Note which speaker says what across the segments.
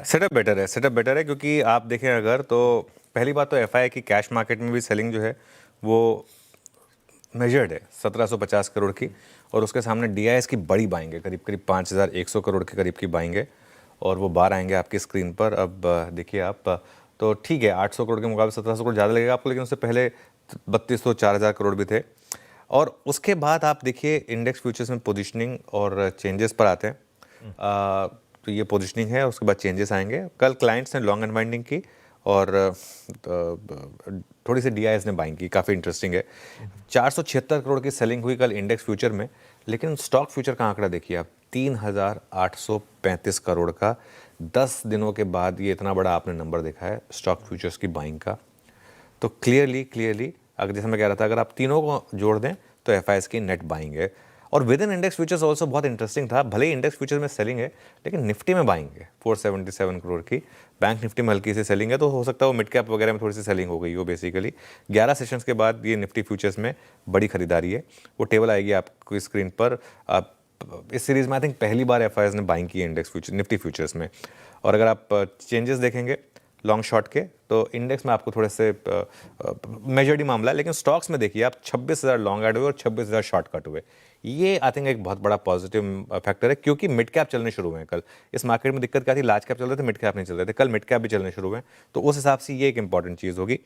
Speaker 1: Setup better है क्योंकि आप देखें अगर तो पहली बात तो एफआई की कैश मार्केट में भी सेलिंग जो है वो मेजर्ड है 1750 करोड़ की, और उसके सामने डीआईएस की बड़ी बाइंग है, करीब करीब 5100 करोड़ के करीब की बाइंग है, और वो बार आएंगे आपकी स्क्रीन पर। अब देखिए आप, तो ठीक है 800 करोड़ के मुकाबले 1700 करोड़ ज़्यादा लगेगा आपको, लेकिन उससे पहले 3200 4000 करोड़ भी थे। और उसके बाद आप देखिए इंडेक्स फ्यूचर्स में पोजीशनिंग और चेंजेस पर आते हैं। तो ये पोजीशनिंग है, उसके बाद चेंजेस आएंगे। कल क्लाइंट्स ने लॉन्ग अनवाइंडिंग की और थोड़ी सी डीआईएस ने बाइंग की, काफ़ी इंटरेस्टिंग है। 476 करोड़ की सेलिंग हुई कल इंडेक्स फ्यूचर में, लेकिन स्टॉक फ्यूचर का आंकड़ा देखिए आप, 3835 करोड़ का 10 दिनों के बाद ये इतना बड़ा आपने नंबर देखा है स्टॉक फ्यूचर्स की बाइंग का। तो क्लियरली अगर जैसे मैं कह रहा था, अगर आप तीनों को जोड़ दें तो एफआईएस की नेट बाइंग है। और with in index futures also बहुत इंटरेस्टिंग था, भले ही इंडेक्स फ्यूचर में सेलिंग है लेकिन निफ्टी में बाइंग है 477 करोड़ की। बैंक निफ्टी में हल्की सी सेलिंग है, तो हो सकता है वो मिड कैप वगैरह में थोड़ी सी सेलिंग हो गई हो। बेसिकली 11 सेशंस के बाद ये निफ्टी फ्यूचर्स में बड़ी खरीदारी है। वो टेबल आएगी आपको स्क्रीन पर। आप इस सीरीज़ में आई थिंक पहली बार एफआईएस ने बाइंग की है इंडेक्स फ्यूचर निफ्टी फ्यूचर्स में। और अगर आप चेंजेस देखेंगे लॉन्ग शॉर्ट के, तो इंडेक्स में आपको थोड़े से मेजर्ड ही मामला है, लेकिन स्टॉक्स में देखिए आप 26,000 लॉन्ग ऐड हुए और 26,000 शॉर्ट कट हुए। ये आई थिंक एक बहुत बड़ा पॉजिटिव फैक्टर है, क्योंकि मिड कैप चलने शुरू हुए हैं कल। इस मार्केट में दिक्कत क्या थी, लार्ज कैप चल रहे थे, मिड कैप नहीं चल रहे थे। कल मिड कैप भी चलने शुरू हुए हैं, तो उस हिसाब से ये एक इंपॉर्टेंट चीज़ होगी।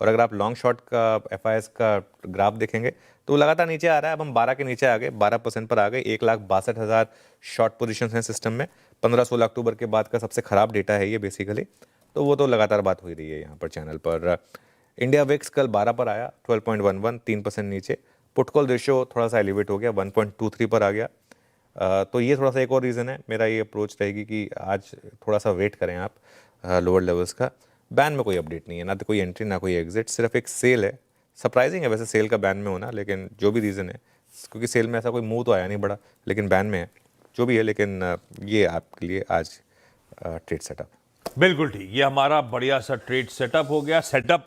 Speaker 1: और अगर आप लॉन्ग शॉर्ट का एफआईएस का ग्राफ देखेंगे तो लगातार नीचे आ रहा है। अब हम 12 के नीचे आ गए, 12% पर आ गए। 1,62,000 शॉर्ट पोजीशन हैं सिस्टम में। 15-16 अक्टूबर के बाद का सबसे खराब डेटा है ये बेसिकली। तो वो तो लगातार बात हो ही रही है यहाँ पर चैनल पर। इंडिया विक्स कल 12 पर आया, 12.11, 3% नीचे। पुट कॉल रेशियो थोड़ा सा एलिवेट हो गया, 1.23 पर आ गया। तो ये थोड़ा सा एक और रीज़न है। मेरा ये अप्रोच रहेगी कि आज थोड़ा सा वेट करें आप लोअर लेवल्स का। बैन में कोई अपडेट नहीं है, ना तो कोई एंट्री ना कोई एग्जिट, सिर्फ एक सेल है। सरप्राइजिंग है वैसे सेल का बैन में होना, लेकिन जो भी रीज़न है, क्योंकि सेल में ऐसा कोई मुंह तो आया नहीं बड़ा, लेकिन बैन में है जो भी है। लेकिन ये आपके लिए आज ट्रेड सेटअप।
Speaker 2: बिल्कुल ठीक, ये हमारा बढ़िया सा ट्रेड सेटअप हो गया। सेटअप